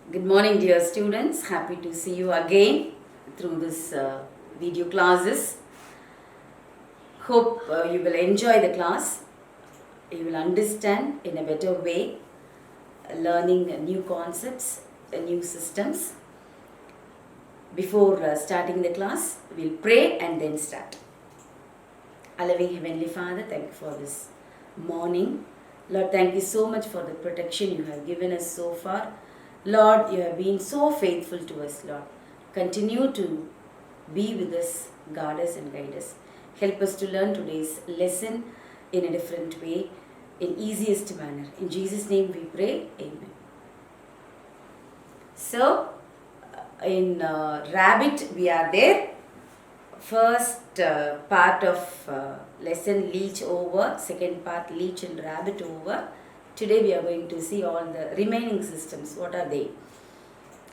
Good morning, dear students. Happy to see you again through this video classes. Hope you will enjoy the class. You will understand in a better way, learning new concepts, new systems. Before starting the class, we'll pray and then start. Our loving Heavenly Father, thank you for this morning. Lord, thank you so much for the protection you have given us so far. Lord, you have been so faithful to us, Lord. Continue to be with us, guard us and guide us. Help us to learn today's lesson in a different way, in easiest manner. In Jesus' name we pray, Amen. So, in Rabbit we are there. First part of lesson leech over, second part leech and rabbit over. Today we are going to see all the remaining systems. What are they?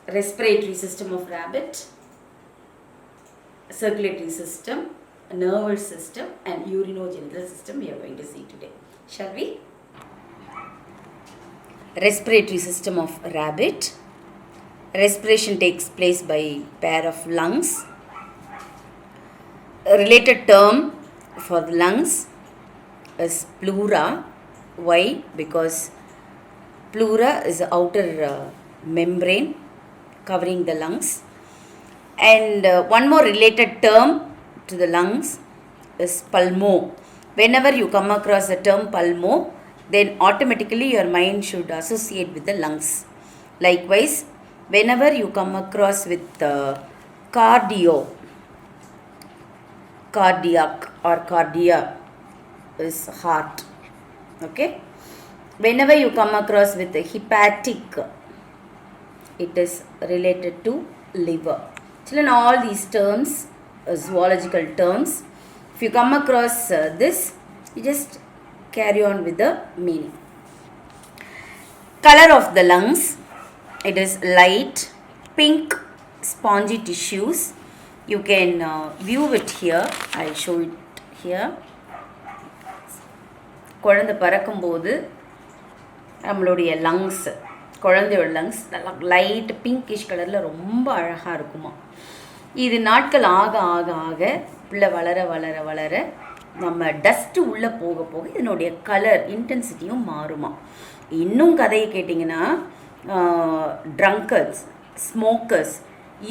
Respiratory system of rabbit, circulatory system, nervous system and urinogenital system we are going to see today. Shall we? Respiratory system of rabbit. Respiration takes place by pair of lungs. A related term for the lungs is pleura. Why? Because pleura is the outer membrane covering the lungs. And one more related term to the lungs is pulmo. Whenever you come across the term pulmo, then automatically your mind should associate with the lungs. Likewise, whenever you come across with cardiac or cardia is heart. Okay. Whenever you come across with the hepatic, it is related to liver. Children, all these terms, zoological terms, if you come across this, you just carry on with the meaning. Color of the lungs, it is light pink spongy tissues. You can view it here. I'll show it here. குழந்தை பறக்கும்போது நம்மளுடைய lungs, குழந்தையோட lungs நல்லா light pinkish கலரில் ரொம்ப அழகாக இருக்குமா. இது நாட்கள் ஆக ஆக ஆக பிள்ளை வளர வளர வளர நம்ம டஸ்ட்டு உள்ளே போக போக இதனுடைய கலர் இன்டென்சிட்டியும் மாறுமா. இன்னும் கதையை கேட்டிங்கன்னா ட்ரங்கர்ஸ், ஸ்மோக்கர்ஸ்,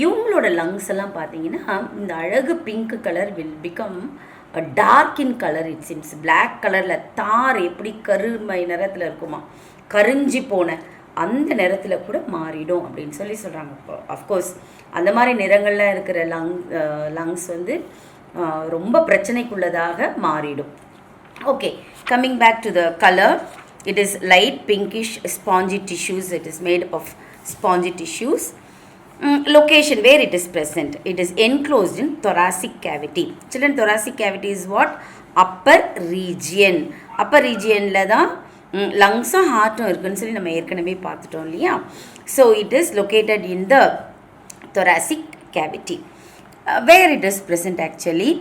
இவங்களோட லங்ஸ் எல்லாம் பார்த்தீங்கன்னா இந்த அழகு pink colour will become dark in colour. It seems black கலரில் தார் எப்படி கருமை நிறத்தில் இருக்குமா, கரிஞ்சி போன அந்த நிறத்தில் கூட மாறிடும் அப்படின்னு சொல்கிறாங்க. அஃப்கோர்ஸ் அந்த மாதிரி நிறங்களில் இருக்கிற லங்ஸ் வந்து ரொம்ப பிரச்சனைக்குள்ளதாக மாறிடும். Okay, coming back to the colour, it is light pinkish spongy tissues. It is made up of spongy tissues. Location where it is present, it is enclosed in thoracic cavity. Children, thoracic cavity is what? Upper region. Upper region la da lungs and heart irukku சொல்லி நம்ம ஏற்கனவே பார்த்துட்டோம் இல்லையா. So it is located in the thoracic cavity. Where it is present actually?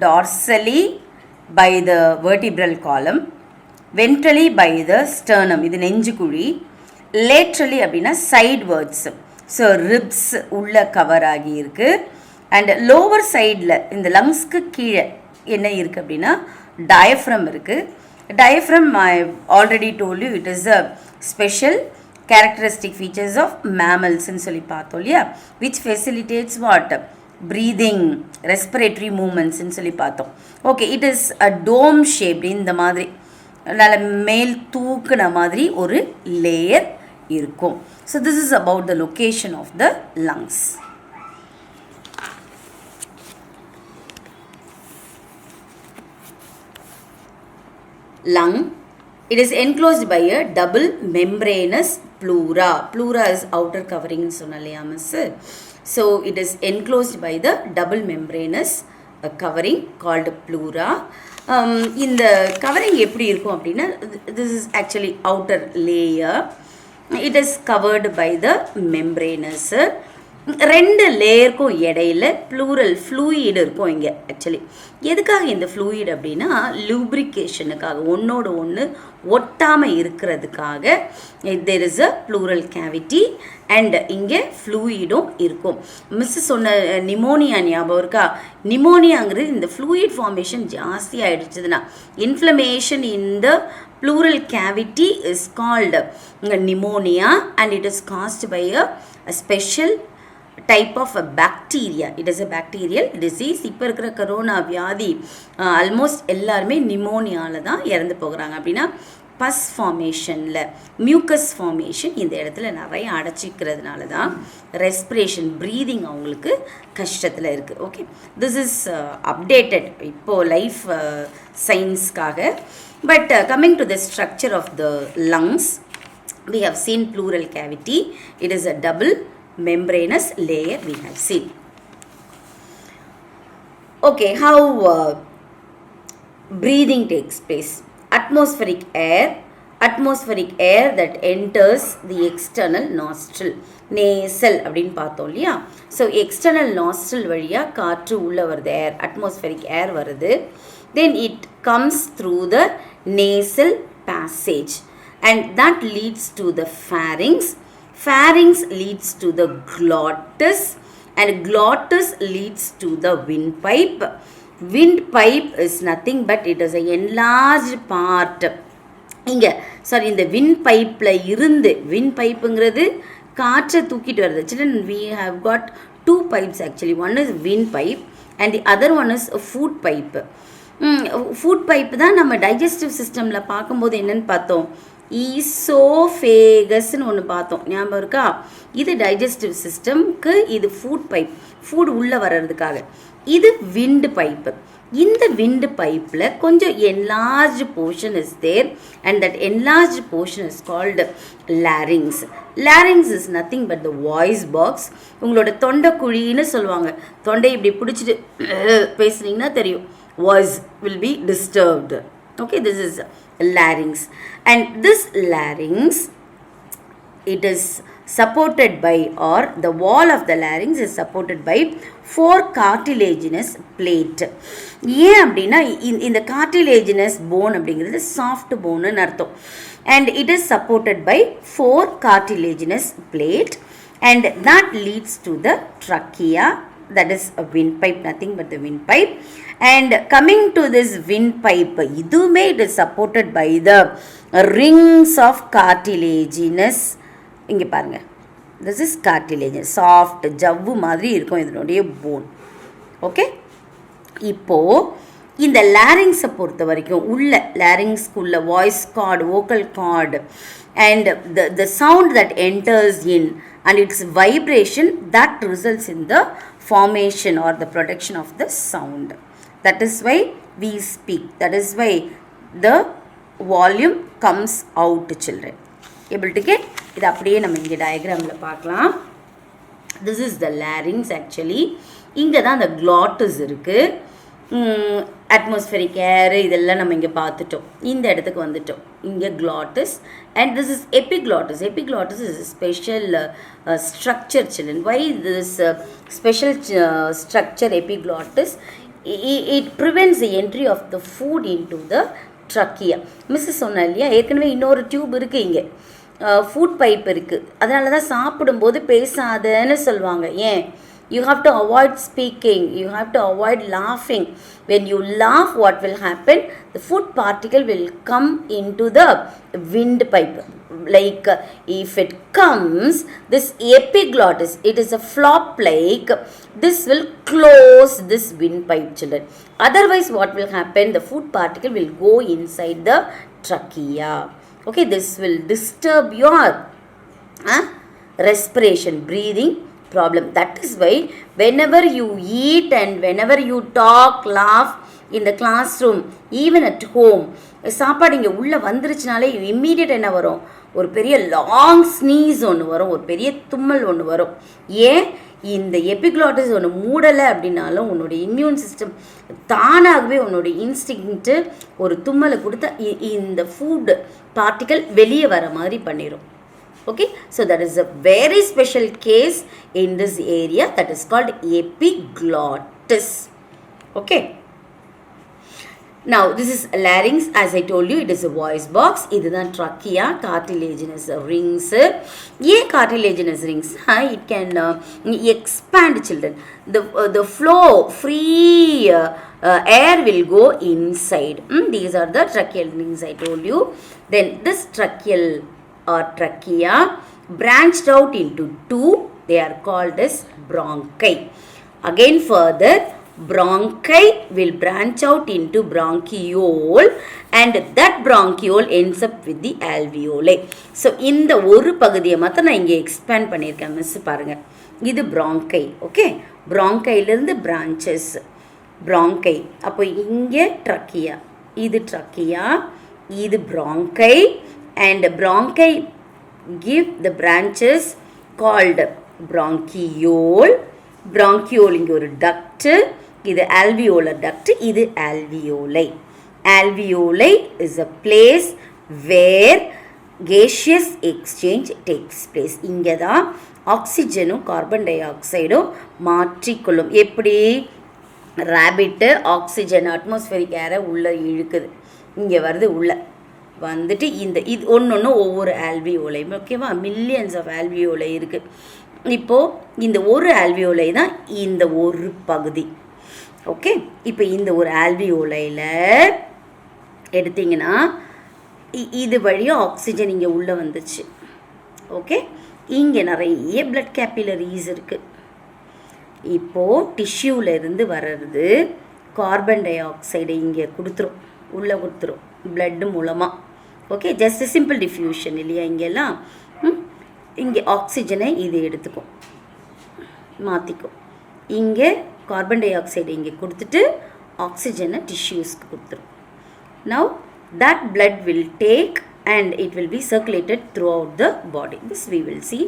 Dorsally by the vertebral column, ventrally by the sternum, இது நெஞ்சுக்குழி, laterally அப்படின்னா sidewards, so ribs உள்ள cover ஆகியிருக்கு. அண்ட் லோவர் சைடில் இந்த லங்ஸ்க்கு கீழே என்ன இருக்குது அப்படின்னா டயஃப்ரம் இருக்குது. Diaphragm I already told you it is a special characteristic features of மேமல்ஸ்ன்னு சொல்லி பார்த்தோம் இல்லையா, which facilitates what breathing, respiratory மூமெண்ட்ஸ்ன்னு சொல்லி பார்த்தோம். Okay, it is a dome shaped, இந்த மாதிரி நல்ல மேல் தூக்குன மாதிரி ஒரு லேயர் இருக்கும். So this is about the location of the lungs. Lung, it is enclosed by a double membranous pleura. Pleura is outer covering in sonalaya miss. So it is enclosed by the double membranous covering called pleura. இந்த covering எப்படி இருக்கும் அப்படின்னா, this is actually outer layer. It is covered by the membranous. 2 லேயருக்கும் இடையில plural fluid இருக்கும் இங்கே. Actually எதுக்காக இந்த fluid அப்படின்னா லூப்ரிகேஷனுக்காக, ஒன்றோடு ஒன்று ஒட்டாமல் இருக்கிறதுக்காக there is a pleural cavity and இங்கே ஃப்ளூயிடும் இருக்கும். மிஸ் சொன்ன நிமோனியா ஞாபகம் இருக்கா? நிமோனியாங்கிறது இந்த ஃப்ளூயிட் ஃபார்மேஷன் ஜாஸ்தி ஆகிடுச்சதுன்னா inflammation in the pleural cavity is called pneumonia and it is caused by a special type of a bacteria. It is a bacterial disease. இப்போ இருக்கிற கரோனா வியாதி ஆல்மோஸ்ட் எல்லாருமே நிமோனியாவில் தான் இறந்து போகிறாங்க. அப்படின்னா பஸ் ஃபார்மேஷனில் மியூக்கஸ் ஃபார்மேஷன் இந்த இடத்துல நிறைய அடைச்சிக்கிறதுனால தான் ரெஸ்பிரேஷன் ப்ரீதிங் அவங்களுக்கு கஷ்டத்தில் இருக்குது. ஓகே, திஸ் இஸ் அப்டேட்டட் இப்போது life சயின்ஸ்க்காக. But coming to the structure of the lungs, we have seen pleural cavity. It is a double membranous layer we have seen. Okay, how breathing takes place. Atmospheric air that enters the external nostril. Nasal அப்படின்னு பார்த்தோம் இல்லையா? So external nostril வழியாக காற்று உள்ளே வருது, ஏர் atmospheric ஏர் வருது. Then it comes through the nasal passage and that leads to the pharynx. Pharynx leads to the glottis and glottis leads to the windpipe. Windpipe is nothing but it is an enlarged part. இங்கே sorry, இந்த windpipeல இருந்து, windpipeங்கிறது காற்றை தூக்கிட்டு வருது. Children, we have got 2 pipes actually. One is windpipe and the other one is a food pipe. Food pipe தான் நம்ம digestive சிஸ்டமில் பார்க்கும்போது என்னென்னு பார்த்தோம், ஈசோஃபேகஸ்ன்னு ஒன்று பார்த்தோம், ஞாபகம் இருக்கா? இது டைஜஸ்டிவ் சிஸ்டம்க்கு, இது ஃபுட் பைப், ஃபுட் உள்ளே வர்றதுக்காக. இது விண்டு பைப்பு. இந்த விண்டு பைப்பில் கொஞ்சம் enlarged portion is there and that enlarged portion is called larynx. Larynx is nothing but the voice box. உங்களோட தொண்டை குழின்னு சொல்லுவாங்க. தொண்டை இப்படி பிடிச்சிட்டு பேசுனீங்கன்னா தெரியும், voice will be disturbed. Okay, this is larynx and this larynx, it is supported by, or the wall of the larynx is supported by 4 cartilaginous plate. ஏன் அப்படின்னா இந்த cartilaginous bone அப்படிங்கிறது soft boneன்னு அர்த்தம். And it is supported by 4 cartilaginous plate and that leads to the trachea, that is a windpipe, nothing but the windpipe. And coming to this windpipe, இதுமே it is supported by the rings of cartilaginous. இங்கே பாருங்க, this is cartilaginous, soft ஜவ்வு மாதிரி இருக்கும் இதனுடைய phone. Okay, இப்போது இந்த லாரிங்ஸை பொறுத்த வரைக்கும் உள்ள லாரிங்ஸ்க்குள்ள voice cord, vocal cord and the sound that enters in and its vibration that results in the formation or the production of the sound. That is why we speak. That is why the volume comes out, children. Able to get? இது அப்படியே நம்ம இங்கே டயக்ராமில் பார்க்கலாம். This is the larynx actually. இங்கே தான் அந்த glottis இருக்குது. Atmospheric ஏர் இதெல்லாம் நம்ம இங்கே பார்த்துட்டோம். இந்த இடத்துக்கு வந்துட்டோம். இங்கே glottis and this is epiglottis. Epiglottis is a special structure, children. Why this special structure epiglottis? It prevents the entry of the food into the trachea. Mrs சொன்னா இல்லையா, ஏற்கனவே இன்னொரு டியூப் இருக்குது, இங்கே ஃபுட் பைப் இருக்குது. அதனால தான் சாப்பிடும்போது பேசாதன்னு சொல்லுவாங்க. ஏன்? You have to avoid speaking. You have to avoid laughing. When you laugh, what will happen? The food particle will come into the windpipe. Like if it comes, this epiglottis, it is a flop like, this will close this windpipe, children. Otherwise, what will happen? The food particle will go inside the trachea. Okay, this will disturb your respiration, breathing problem. That is why whenever you eat and whenever you talk, laugh in the classroom, even at home, சாப்பாடு இங்கே உள்ளே வந்துருச்சுனாலே immediate என்ன வரும்? ஒரு பெரிய long sneeze ஒன்று வரும், ஒரு பெரிய தும்மல் ஒன்று வரும். ஏன்? இந்த எபிக்ளாட்டிஸ் ஒன்று மூடலை அப்படின்னாலும் உன்னுடைய இம்யூன் சிஸ்டம் தானாகவே உன்னுடைய இன்ஸ்டிங்க்ட்டு ஒரு தும்மலை கொடுத்தா இந்த ஃபுட் பார்ட்டிக்கல் வெளியே வர மாதிரி பண்ணிடும். Okay, so that is a very special case in this area, that is called epiglottis. Okay. Now, this is larynx. As I told you, it is a voice box. This is trachea, cartilaginous rings. This cartilaginous rings, it can expand, children. The flow, free air will go inside. These are the tracheal rings I told you. Then this tracheal or trachea branched out into two. They are called as bronchi. Again further, bronchi will branch out into bronchiole, and that bronchiole ends up with the alveoli. So இந்த ஒரு பகுதியை மட்டும் நான் இங்கே expand பண்ணியிருக்கேன் miss பாருங்க. இது bronchi. Okay, bronchiலிருந்து branches. bronchi. அப்போ இங்கே trachea. இது trachea, இது bronchi, and bronchi give the branches called bronchiole. bronchiole இங்கே ஒரு duct, இது alveolar duct, இது alveoli. alveoli is a place where gaseous exchange takes place. இங்கே தான் ஆக்சிஜனும் கார்பன் டை ஆக்சைடும் மாற்றிக்கொள்ளும். எப்படி ரேபிட்டு ஆக்சிஜன் அட்மாஸ்பியரிக் ஏரை உள்ளே இழுக்குது, இங்கே வருது உள்ளே வந்துட்டு இந்த இது ஒன்று ஒவ்வொரு ஆல்வியோலையும். ஓகேவா, மில்லியன்ஸ் ஆஃப் ஆல்வியோலை இருக்குது. இப்போது இந்த ஒரு ஆல்வியோலை தான் இந்த ஒரு பகுதி. ஓகே, இப்போ இந்த ஒரு ஆல்வியோலையில் எடுத்திங்கன்னா இது வழியாக ஆக்சிஜன் இங்கே உள்ளே வந்துச்சு. ஓகே, இங்கே நிறைய பிளட் கேப்பிலரிஸ் இருக்குது. இப்போது டிஷ்யூலேருந்து வர்றது கார்பன் டை ஆக்சைடை இங்கே கொடுத்துரும், உள்ளே கொடுத்துரும் பிளட்டு மூலமாக. ஓகே, ஜஸ்ட் சிம்பிள் டிஃப்யூஷன் இல்லையா. இங்கெல்லாம் இங்கே ஆக்சிஜனை இது எடுத்துக்கும், மாற்றிக்கும். இங்கே கார்பன் டை ஆக்சைடு இங்கே கொடுத்துட்டு ஆக்சிஜனை டிஷ்யூஸ்க்கு கொடுத்துரும். Now that blood will take and it will be circulated throughout the body. This we will see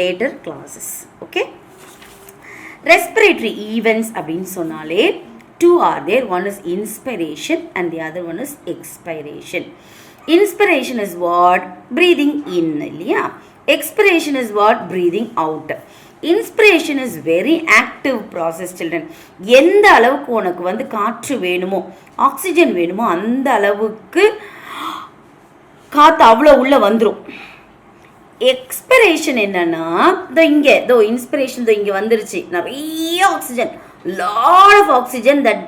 later classes. Okay, respiratory events அப்படின்னு சொன்னாலே two are there. One is inspiration and the other one is expiration. Inspiration is what? Breathing in இல்லையா. Expiration is what? Breathing out. Inspiration is very active process, children. எந்த அளவுக்கு உனக்கு வந்து காற்று வேணுமோ, oxygen வேணுமோ, அந்த அளவுக்கு காற்று அவ்வளோ உள்ளே வந்துடும். எக்ஸ்பிரேஷன் என்னன்னா, இங்கே இன்ஸ்பிரேஷன் இங்கே வந்துருச்சு, நிறைய oxygen, lot of oxygen that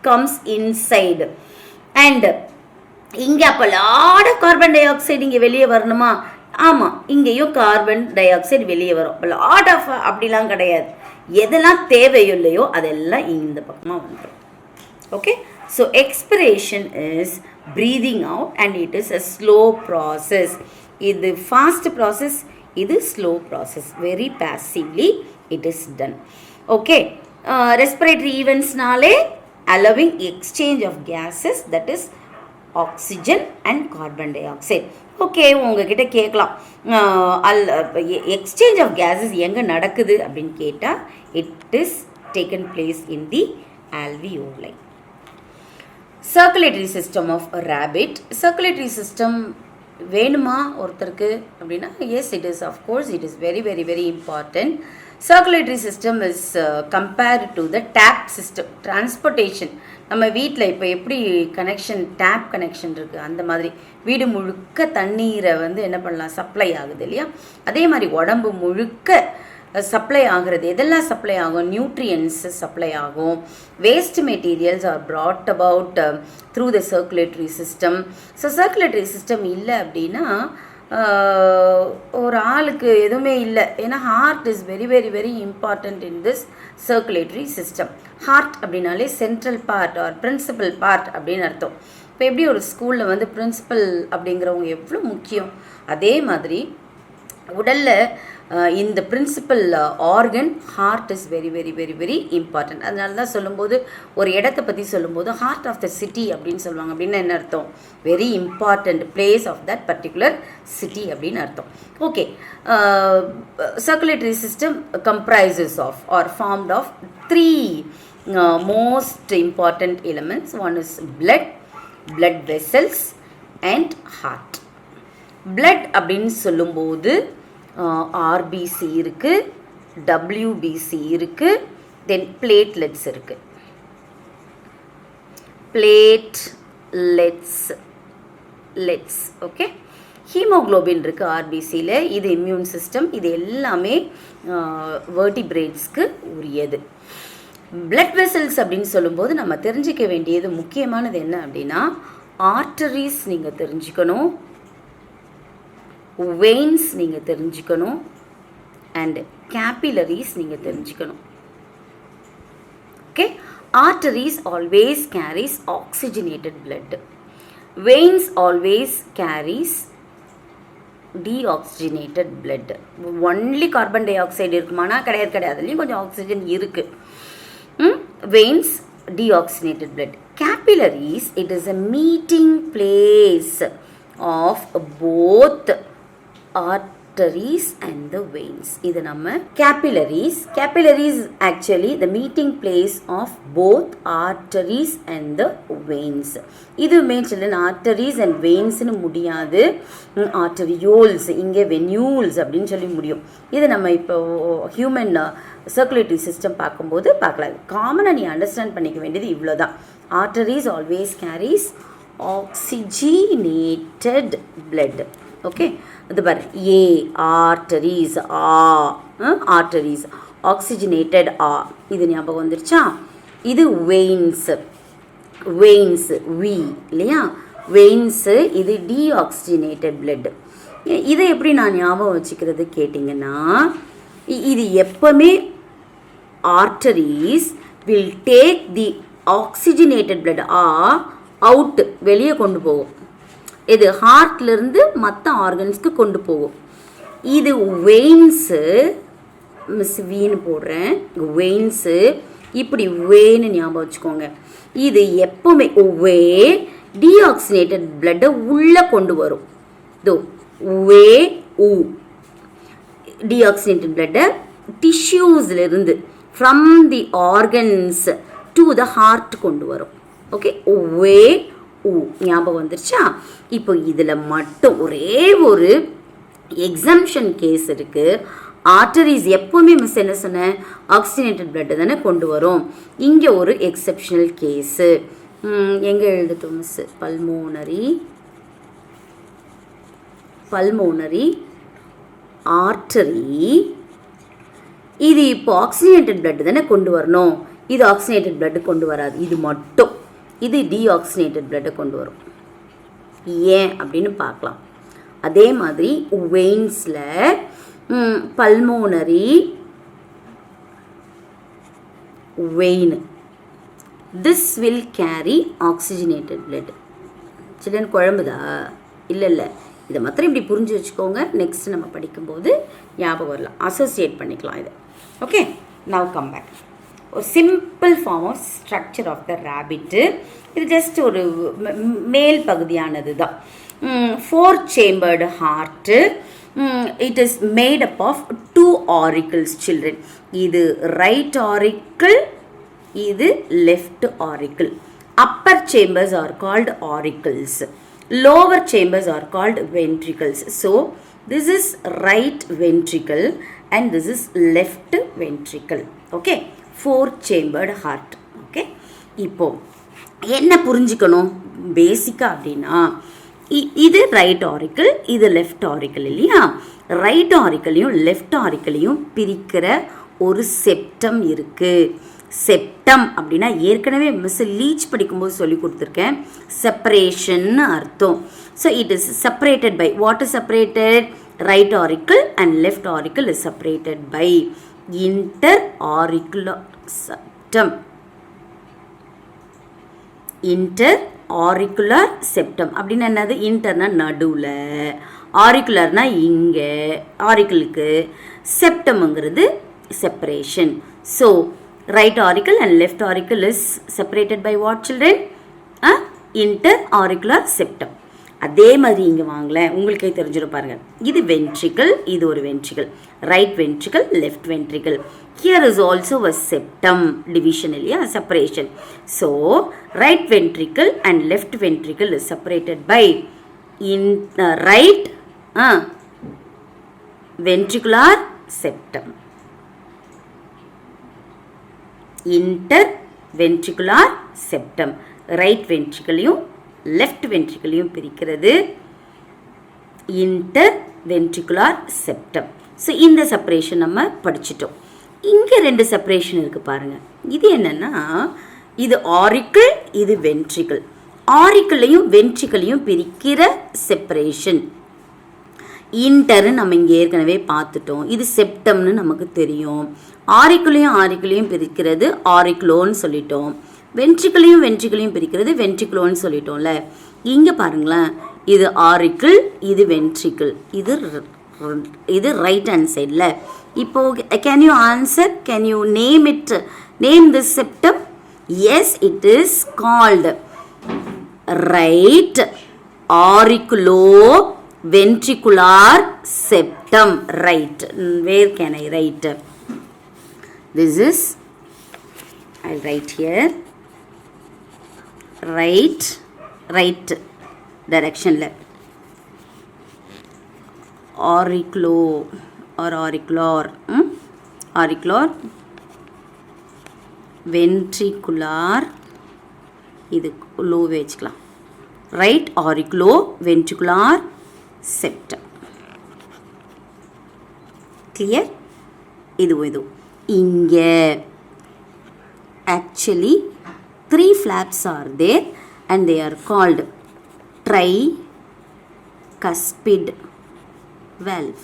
comes inside, and இங்கே அப்போ lot of carbon dioxide இங்கே வெளியே வரணுமா? ஆமாம், இங்கேயும் கார்பன் டை ஆக்சைடு வெளியே வரும். லாட் ஆஃப் அப்படிலாம் கிடையாது, எதெல்லாம் தேவையோ இல்லையோ அதெல்லாம் இந்த பக்கமாக வந்துடும். Okay, so expiration is breathing out and it is a slow process. இது ஃபாஸ்ட் ப்ராசஸ், இது slow process. Very passively it is done. Okay, respiratory ஈவெண்ட்ஸ்னாலே allowing exchange of gases, that is oxygen and carbon dioxide. Okay, உங்ககிட்ட கேட்கலாம், exchange of gases எங்கே நடக்குது அப்படின்னு கேட்டால், it is taken place in the alveoli. Circulatory system of rabbit. Circulatory system வேணுமா ஒருத்தருக்கு அப்படின்னா, yes, it is of course, it is very very very important. Circulatory system is compared to the tap system. Transportation, நம்ம வீட்டில் இப்போ எப்படி connection, tape connection இருக்குது, அந்த மாதிரி வீடு முழுக்க தண்ணீரை வந்து என்ன பண்ணலாம், சப்ளை ஆகுது இல்லையா. அதே மாதிரி உடம்பு முழுக்க சப்ளை ஆகிறது. எதெல்லாம் சப்ளை ஆகும்? நியூட்ரியன்ஸ் சப்ளை ஆகும். Waste materials are brought about through the circulatory system. So circulatory system இல்லை அப்படின்னா ஒரு ஆளுக்கு எதுவுமே இல்லை. ஏன்னா heart is very very very important in this circulatory system. Heart அப்படின்னாலே central part or principal part அப்படின்னு அர்த்தம். இப்போ எப்படி ஒரு ஸ்கூலில் வந்து பிரின்சிபல் அப்படிங்கிறவங்க எவ்வளோ முக்கியம், அதே மாதிரி உடலில் இந்த principal organ heart is very very very very important. அதனால தான் சொல்லும்போது, ஒரு இடத்தை பற்றி சொல்லும்போது ஹார்ட் ஆஃப் த சிட்டி அப்படின்னு சொல்லுவாங்க. அப்படின்னு என்ன அர்த்தம்? Very important place of that particular city அப்படின்னு அர்த்தம். Okay, circulatory system comprises of or formed of three most important elements. One is blood vessels and heart. blood அப்படின்னு சொல்லும்போது ஆர்பிசி இருக்குது, டபிள்யூபிசி இருக்குது, தென் பிளேட்லெட்ஸ் இருக்குது. Platelets okay. ஹீமோக்ளோபின் இருக்குது ஆர்பிசியில். இது immune system. இது எல்லாமே வெர்டிபிரேட்ஸ்க்கு உரியது. பிளட் வெசல்ஸ் அப்படின்னு சொல்லும்போது நம்ம தெரிஞ்சிக்க வேண்டியது முக்கியமானது என்ன அப்படின்னா, ஆர்டரிஸ் நீங்கள் தெரிஞ்சுக்கணும், வெயின்ஸ் நீங்கள் தெரிஞ்சுக்கணும், அண்ட் கேபிலரிஸ் நீங்கள் தெரிஞ்சுக்கணும். Okay. Arteries always carries oxygenated blood. Veins always carries deoxygenated blood. Only carbon dioxide இருக்குமானா கிடையாது. அதுலேயும் கொஞ்சம் ஆக்சிஜன் இருக்குது. Veins, deoxygenated blood. Capillaries, it is a meeting place of both arteries and the veins. இது நம்ம capillaries actually the meeting place of both arteries and the veins. இது children arteries and veins னு முடியாது, arterioles இங்கே venules அப்படின்னு சொல்லி முடியும். இது நம்ம இப்போ ஹியூமன் சர்க்குலேட்டரி சிஸ்டம் பார்க்கும்போது பார்க்கலாம். காமனாக நீ அண்டர்ஸ்டாண்ட் பண்ணிக்க வேண்டியது இவ்வளோ தான். Arteries always carries oxygenated blood. Okay. இது பாரு, ஏ ஆர்டரிஸ், ஆர்டரிஸ் ஆக்சிஜனேட்டட் இது ஞாபகம் வந்துருச்சா? இது வெயின்ஸு, வி இல்லையா? வெயின்ஸு இது டீஆக்சிஜனேட்டட் blood. இதை எப்படி நான் ஞாபகம் வச்சுக்கிறது கேட்டிங்கன்னா, இது எப்பவுமே arteries will take the oxygenated blood out, வெளியே கொண்டு போகும். இது ஹார்ட்லேருந்து மற்ற ஆர்கன்ஸ்க்கு கொண்டு போகும். இது வெயின்ஸு, மிஸ் வீன்னு போடுறேன், வெயின்ஸு இப்படி வேன்னு ஞாபகம் வச்சுக்கோங்க. இது எப்பவுமே வே டீஆக்சிஜனேட்டட் பிளட்டை உள்ளே கொண்டு வரும். வே ஊ டீஆக்சிஜனேட்டட் பிளட்டை டிஷ்யூஸ்லேருந்து from the organs to the heart கொண்டு வரும். ஓகே. வே ஊ ஞாபகம் வந்துருச்சா? இப்போ இதில் மட்டும் ஒரே ஒரு எக்ஸம்ஷன் கேஸ் இருக்குது. ஆர்டரிஸ் எப்போவுமே மிஸ் என்ன சொன்னேன், ஆக்சிஜனேட்டட் பிளட்டை தானே கொண்டு வரும். இங்கே ஒரு எக்ஸப்ஷனல் கேஸு எங்கே எழுதட்டும் மிஸ், பல்மோனரி ஆர்டரி. இது இப்போ ஆக்சிஜனேட்டட் பிளட் தானே கொண்டு வரணும். இது ஆக்சிஜனேட்டட் பிளட் கொண்டு வராது. இது மட்டும் இது டீஆக்சிஜனேட்டட் பிளட்டை கொண்டு வரும். ஏன் அப்படின்னு பார்க்கலாம். அதே மாதிரி வெயின்ஸில் pulmonary vein, this will carry oxygenated blood. Children குழம்புதா? இல்லை, இதை மாத்திரம் இப்படி புரிஞ்சு வச்சுக்கோங்க. நெக்ஸ்ட் நம்ம படிக்கும்போது ஞாபகம் வரலாம், அசோசியேட் பண்ணிக்கலாம் இதை. ஓகே. Now come back. ஒரு simple form of structure of the rabbit. இது ஜஸ்ட் ஒரு மேல் பகுதியானது தான். 4 chambered heart. It is made up of 2 auricles children. இது right auricle, இது left auricle. Upper chambers are called auricles. Lower chambers are called ventricles. So this is right ventricle and this is left ventricle. Okay. 4 chambered heart. Okay. இப்போ என்ன புரிஞ்சுக்கணும் பேசிக்காக அப்படின்னா, இது right auricle, இது left auricle இல்லையா? Right ஆரிக்கிளையும் left ஆரிக்கிளையும் பிரிக்கிற ஒரு செப்டம் இருக்குது. செப்டம் அப்படின்னா ஏற்கனவே மிஸ் லீச் படிக்கும்போது சொல்லி கொடுத்துருக்கேன், செப்பரேஷன் அர்த்தம். So it is separated by, what is separated? Right auricle and left auricle is separated by inter auricular septum. Inter auricular septum அப்படின்னா என்னது? இன்டர்னா நடுவில், ஆரிக்குலர்னா இங்கே, ஆரிக்கிளுக்கு, செப்டம்ங்கிறது separation. So right auricle and left auricle is separated by what children? Interauricular septum. அதே மாதிரி இங்கே வாங்கலேன், உங்களுக்கே தெரிஞ்சிடும் பாருங்கள். இது வென்ட்ரிக்கல், இது ஒரு ventricle, right ventricle, left ventricle. Here is also a septum division இல்லையா, separation. So right ventricle and left ventricle is separated by right ventricular septum. Inter ventricular septum right வென்ட்ரிகளையும் லெஃப்ட் வென்ட்ரிகளையும் பிரிக்கிறது இன்டர் வென்ட்ரிகுலார் செப்டம். ஸோ இந்த separation நம்ம படிச்சிட்டோம். இங்கே 2 separation இருக்குது பாருங்கள். இது என்னென்னா, இது ஆரிக்கிள், இது வென்ட்ரிக்கிள். ஆரிக்கிளையும் வென்ட்ரிக்களையும் பிரிக்கிற செப்பரேஷன் இன்டர்னு நம்ம இங்கே ஏற்கனவே பார்த்துட்டோம். இது செப்டம்னு நமக்கு தெரியும். ஆரிக்கிளையும் பிரிக்கிறது ஆரிக்ளோன்னு சொல்லிட்டோம். வென்ட்ரிக்களையும் பிரிக்கிறது வென்ட்ரிக்ளோன்னு சொல்லிட்டோம்ல. இங்கே பாருங்களேன், இது ஆரிக்கிள், இது வென்ட்ரிக்கிள், இது ரைட் ஹேண்ட் சைடில். இப்போ can you answer, can you name this septum? Yes, it is called right auriculo ventricular septum. Right. Where can I write? This is, I'll write here, right direction left. Auricular ventricular, இது low வச்சுக்கலாம். Right auriculo ventricular septum. Clear? இது இங்கே actually 3 flaps are there and they are called tricuspid valve.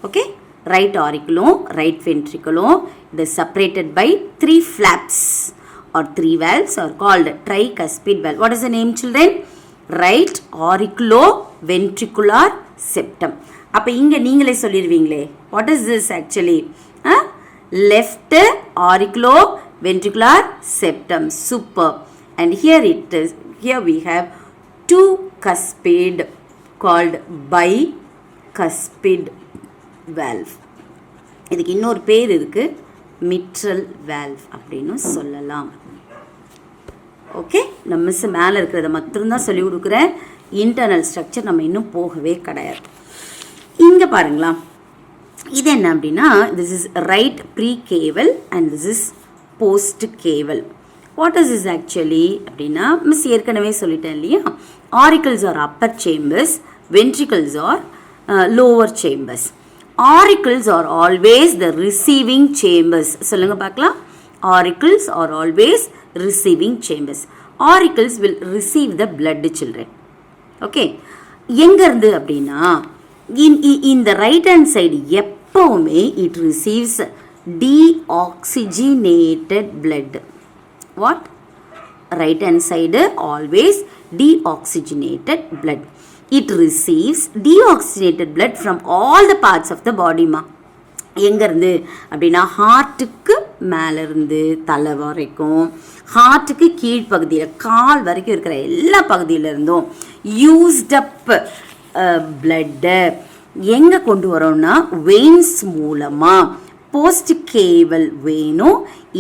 Okay? Right auriculum, right ventriculum, they are separated by 3 flaps or 3 valves are called tricuspid valve. What is the name, children? Right auriculoventricular septum. அப்போ இங்கே நீங்களே சொல்லிடுவீங்களே, what is this actually? Left auriculoventricular septum. Super. And here we have 2 cuspid called bicuspid valve. இதுக்கு இன்னொரு பேர் இருக்கு, mitral valve அப்படின்னு சொல்லலாம். Okay, நம்ம மிஸ் மேலே இருக்கிறத மட்டும்தான் சொல்லிக் கொடுக்குறேன். இன்டர்னல் ஸ்ட்ரக்சர் நம்ம இன்னும் போகவே கிடையாது. இங்கே பாருங்களா, இது என்ன அப்படின்னா, this is right pre caval and this is post caval. What is is actually அப்படின்னா, மிஸ் ஏற்கனவே சொல்லிட்டேன் இல்லையா, auricles are upper chambers, ventricles are lower chambers. Auricles are always the receiving chambers. சொல்லுங்க பார்க்கலாம். Auricles are always receiving chambers. Auricles will receive the blood, children. Okay. எங்க இருந்து அப்படின்னா, in the right hand side எப்பவுமே it receives deoxygenated blood. What? Right hand side always deoxygenated blood. It receives deoxygenated blood from all the parts of the body, ma. எங்கேருந்து அப்படின்னா, ஹார்ட்டுக்கு மேலேருந்து தலை வரைக்கும், ஹார்ட்டுக்கு கீழ்ப்பகுதியில் கால் வரைக்கும் இருக்கிற எல்லா பகுதியிலேருந்தும் யூஸ்டப் பிளட்டை எங்கே கொண்டு வரோம்னா, வெயின்ஸ் மூலமாக போஸ்ட் கேவல் வேணும்,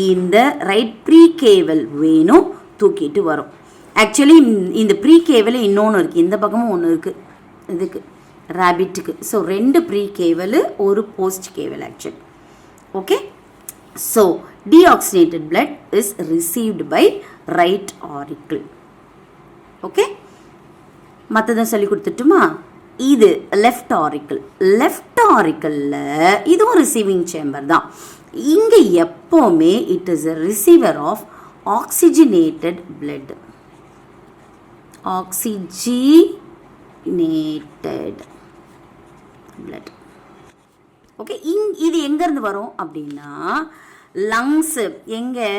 இந்த ரைட் ப்ரீ கேவல் வேணும் தூக்கிட்டு வரும். ஆக்சுவலி இந்த ப்ரீ கேவல் இன்னொன்று இருக்குது, இந்த பக்கமும் ஒன்று இருக்குது இதுக்கு ரேபிட்டுக்கு. ஸோ 2 ப்ரீ கேவல், ஒரு post Kewal actually. Okay, so deoxygenated blood is received by right auricle. Okay, மற்றதை சொல்லி கொடுத்துட்டுமா. இது லெஃப்ட் ஆரிக்கிள். லெஃப்ட் ஆரிக்கிளில் இதுவும் ரிசீவிங் சேம்பர் தான். இங்கே எப்போவுமே it is a receiver of oxygenated blood. Oxygenated blood. Okay, இது எங்கேருந்து வரும் அப்படின்னா, லங்ஸு எங்கே,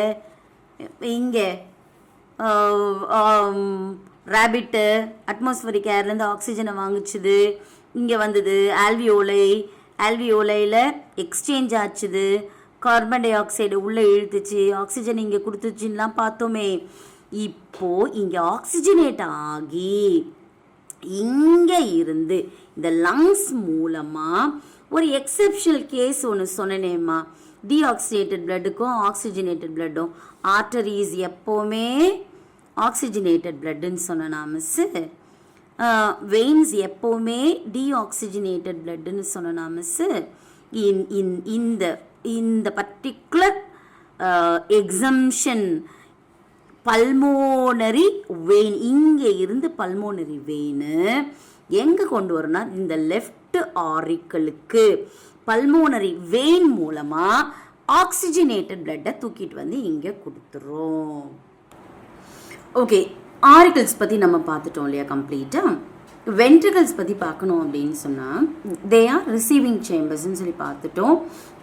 இங்கே ரேபிட்டு அட்மாஸ்பரிக் ஏர்லேருந்து ஆக்சிஜனை வாங்கிச்சுது, இங்கே வந்தது ஆல்வியோலையில் எக்ஸ்சேஞ்ச் ஆச்சுது, கார்பன் டை ஆக்சைடு உள்ளே இழுத்துச்சு, ஆக்சிஜன் இங்கே கொடுத்துச்சுன்னெலாம் பார்த்தோமே. இப்போது இங்கே ஆக்சிஜனேட் ஆகி இங்கே இருந்து இந்த லங்ஸ் மூலமாக ஒரு எக்ஸெப்ஷனல் கேஸ் ஒன்று சொன்னேனேம்மா, டீஆக்சிஜனேட்டட் பிளட்டுக்கும் ஆக்சிஜனேட்டட் பிளட்டும். ஆர்டரிஸ் எப்போவுமே ஆக்சிஜனேட்டட் பிளட்டுன்னு சொன்னா மிஸ்ஸு, வெயின்ஸ் எப்போவுமே டீஆக்சிஜனேட்டட் பிளட்டுன்னு சொன்னா மிஸ்ஸு இந்த பர்டிகுலர் எக்ஸம்ஷன் பல்மோனரி வெயின், இங்கே இருந்து பல்மோனரி வெயின் எங்கே கொண்டு வரும்னா இந்த லெஃப்ட் ஆரிக்கலுக்கு பல்மோனரி வெயின் மூலமாக ஆக்சிஜனேட்டட் பிளட்டை தூக்கிட்டு வந்து இங்கே கொடுத்துரும். ஓகே, ஆரிக்கல்ஸ் பற்றி நம்ம பார்த்துட்டோம் இல்லையா கம்ப்ளீட்டாக. வென்ட்ரிகல்ஸ் பற்றி பார்க்கணும் அப்படின்னு சொன்னால் தே ஆர் ரிசீவிங் சேம்பர்ஸ்ன்னு சொல்லி பார்த்துட்டோம்.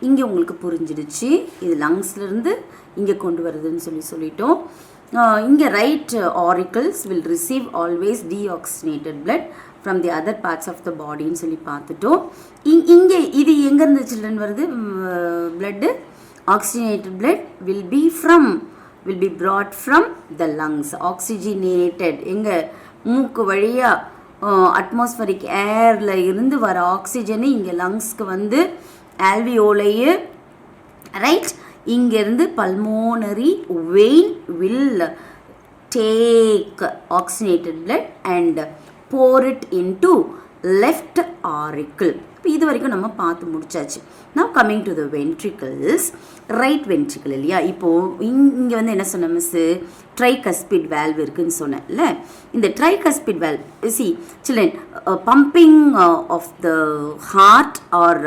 இங்கே உங்களுக்கு புரிஞ்சிடுச்சு, இது லங்ஸ்லேருந்து இங்கே கொண்டு வருதுன்னு சொல்லிட்டோம். இங்கே right auricles will receive always deoxygenated blood from the other parts of the பாடின்னு சொல்லி பார்த்துட்டோம். இங்கே இது எங்கேருந்து சில்ட்ரன் வருது பிளட்டு? Oxygenated blood will be brought from the lungs. Oxygenated எங்கள் மூக்கு வழியாக அட்மாஸ்பரிக் ஏரில் இருந்து வர ஆக்சிஜனு இங்கே லங்ஸ்க்கு வந்து ஆல்வியோலையே ரைட் இங்கேருந்து pulmonary vein will take oxygenated blood and pour it into left auricle. இப்போ இது வரைக்கும் நம்ம பார்த்து முடிச்சாச்சு. now coming to the ventricles, right ventricle இல்லையா. இப்போது இங்கே வந்து என்ன சொன்ன மிஸ்ஸு ட்ரைகஸ்பிட் வேல்வ் இருக்குதுன்னு சொன்னேன்ல. இந்த ட்ரைகஸ்பிட் வேல்வ் சி சில்ட்ரன் pumping of the heart or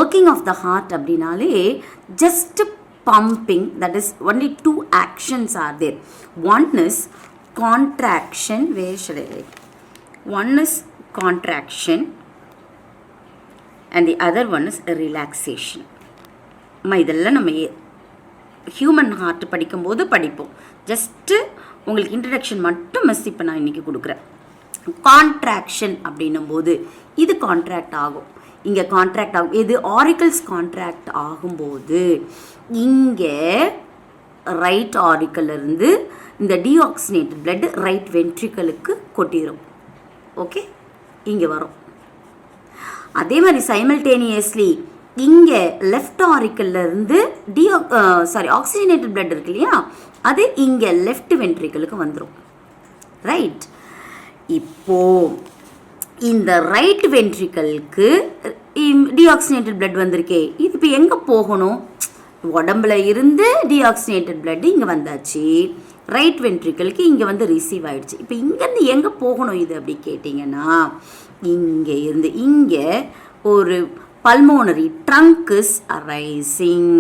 working of the heart அப்படின்னாலே just pumping, that is only two actions are there. One is contraction, where should I write? One is contraction and the other one is relaxation. இதெல்லாம் நம்ம human heart படிக்கும்போது படிப்போம். Just உங்களுக்கு introduction மட்டும் miss இப்போ நான் இன்றைக்கி கொடுக்குறேன். கான்ட்ராக்ஷன் அப்படின்னும் போது இது கான்ட்ராக்ட் ஆகும், இங்கே கான்ட்ராக்ட் ஆகும். இது ஆரிக்கல்ஸ் கான்ட்ராக்ட் ஆகும்போது இங்கே ரைட் ஆரிக்கல்லிருந்து இந்த டீஆக்சிஜனேட்டட் பிளட் ரைட் வென்ட்ரிக்கலுக்கு கொட்டிடும். ஓகே, இங்கே வரும். அதே மாதிரி சைமல்டேனியஸ்லி இங்கே லெஃப்ட் ஆரிக்கல்லிருந்து ஆக்சிஜனேட்டட் பிளட் இருக்கு இல்லையா, அது இங்கே லெஃப்ட் வென்ட்ரிக்கலுக்கு வந்துடும். ரைட், இப்போது இந்த ரைட் வென்ட்ரிக்கலுக்கு டீஆக்சிஜனேட்டட் பிளட் வந்திருக்கே, இது இப்போ எங்கே போகணும்? உடம்புல இருந்து டீஆக்சிஜனேட்டட் பிளட் இங்கே வந்தாச்சு, ரைட் வென்ட்ரிக்கலுக்கு இங்கே வந்து ரிசீவ் ஆகிடுச்சு. இப்போ இங்கேருந்து எங்கே போகணும் இது அப்படி கேட்டிங்கன்னா, இங்கே இருந்து இங்கே ஒரு பல்மோனரி ட்ரங்க் இஸ் அரைசிங்,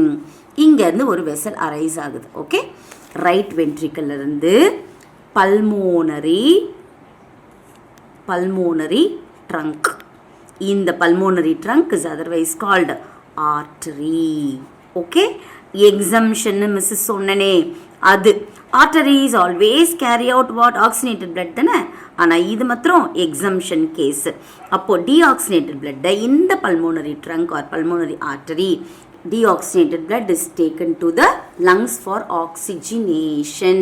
இங்கேருந்து ஒரு வெசல் அரைஸ் ஆகுது. ஓகே, ரைட் வென்ட்ரிக்கல்லிருந்து பல்மோனரி ட்ரங்க், இந்த pulmonary trunk is otherwise called artery. Okay, எக்ஸம்ஷன்னு மிஸ்ஸஸ் சொன்னனே அது. Arteries always carry out what oxygenated blood தானே, ஆனால் இது மாத்திரம் எக்ஸம்ஷன் கேஸ். அப்போது டீஆக்சிஜனேட்டட் பிளட்டை இந்த pulmonary trunk or pulmonary artery deoxygenated blood is taken to the lungs for oxygenation.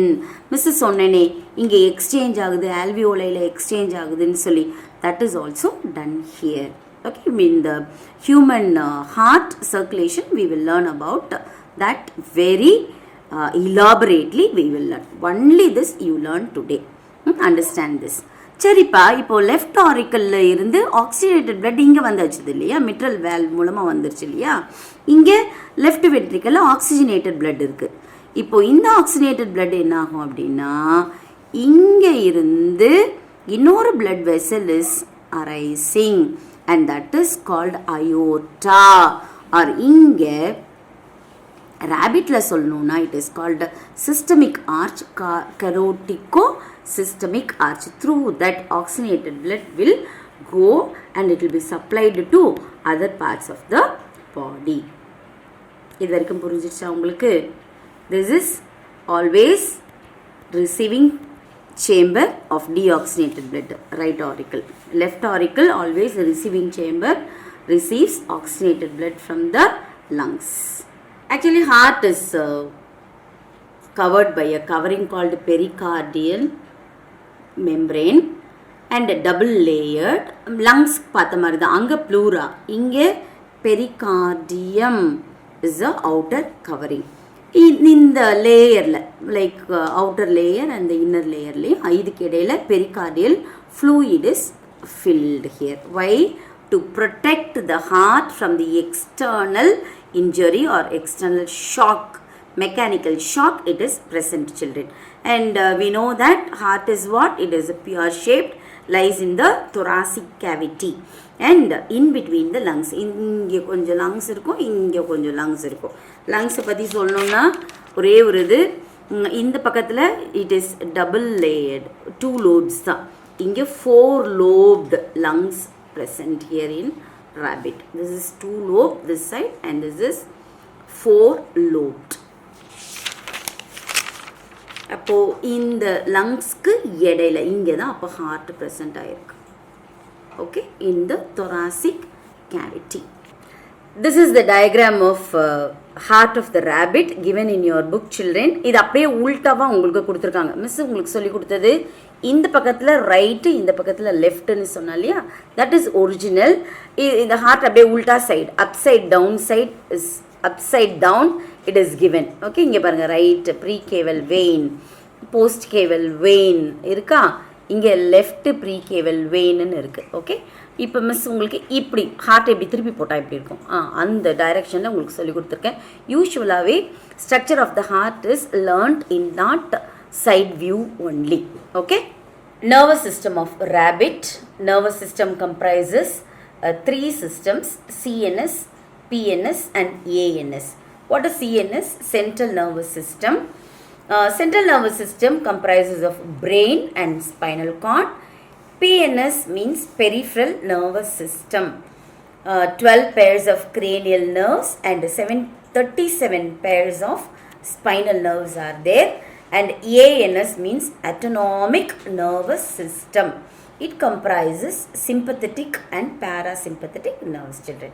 Mrs சொன்னேனே இங்கே எக்ஸ்சேஞ்ச் ஆகுது, ஆல்வியோலையில் எக்ஸ்சேஞ்ச் ஆகுதுன்னு சொல்லி, that is also done here. Okay, in the human heart circulation we will learn about that very elaborately. We will learn only this you learn today. Understand this. சரிப்பா, இப்போது left ஆரிக்கல்ல இருந்து oxygenated blood இங்கே வந்துச்சு இல்லையா, மிட்ரல் valve மூலமாக வந்துருச்சு இல்லையா. இங்கே லெஃப்ட் வென்ட்ரிக்கல்ல ஆக்சிஜனேட்டட் பிளட் இருக்குது. இப்போது இந்த ஆக்சிஜனேட்டட் பிளட் என்ன ஆகும் அப்படின்னா, இங்கே இருந்து இன்னொரு blood vessel is arising and that is called aorta. Or இங்கே ரேபிட்டில் சொல்லணும்னா it is called systemic arch, carotico systemic arch. Through that oxygenated blood will go and it will be supplied to other parts of the body. இது வரைக்கும் புரிஞ்சிடுச்சா உங்களுக்கு? This is always receiving chamber of deoxygenated blood, right auricle. Left auricle always receiving chamber, receives oxygenated blood from the lungs. Actually heart is covered by a covering called pericardial membrane and double layered. lungs பார்த்த மாதிரி தான், அங்கே pleura, இங்கே pericardium is a outer covering. இந்த லேயரில் like outer layer and inner லேயர்லேயும் இதுக்கு இடையில் pericardial fluid is filled here. Why? To protect the heart from the external injury or external shock, mechanical shock. It is present, children. And we know that heart is what? It is a pure shaped, lies in the thoracic cavity and in between the lungs. இங்கே கொஞ்சம் lungs இருக்கும், இங்கே கொஞ்சம் lungs இருக்கும். lungs பற்றி சொல்லணும்னா ஒரே ஒரு இது, இந்த பக்கத்தில் it is double layered, 2 lobes தான். இங்கே 4 lobed lungs present here in rabbit. This is 2 lobe this side and this is 4 lobed. அப்போ இந்த லங்ஸ்க்கு இடையில இங்கே தான் அப்போ ஹார்ட் ப்ரெசென்ட் ஆயிருக்கு. Okay, in the thoracic cavity. This is the diagram of heart of the rabbit given in your book, children. இது அப்படியே உல்டாவாக உங்களுக்கு கொடுத்துருக்காங்க. மிஸ் உங்களுக்கு சொல்லி கொடுத்தது இந்த பக்கத்தில் ரைட்டு, இந்த பக்கத்தில் லெஃப்ட்னு சொன்னா இல்லையா, தட் இஸ் ஒரிஜினல். இந்த ஹார்ட் அப்படியே உல்டா side, upside down side is upside down it is given. Okay, இங்கே பாருங்கள், right precaval vein, post caval vein இருக்கா, இங்கே லெஃப்ட் ப்ரீகேவல் வெயின்னு இருக்குது. ஓகே, இப்போ மிஸ் உங்களுக்கு இப்படி ஹார்ட் எப்படி திருப்பி போட்டால் எப்படி இருக்கும், அந்த டைரெக்ஷனில் உங்களுக்கு சொல்லி கொடுத்துருக்கேன். யூஸ்வலாகவே structure of the heart is learnt in not side view only. Okay, nervous system of rabbit. Nervous system comprises 3 systems: CNS, PNS and ANS. What is CNS? Central nervous system. Central nervous system comprises of brain and spinal cord. PNS means peripheral nervous system. 12 pairs of cranial nerves and 37 pairs of spinal nerves are there. And ANS means autonomic nervous system. It comprises sympathetic and parasympathetic nerves, children.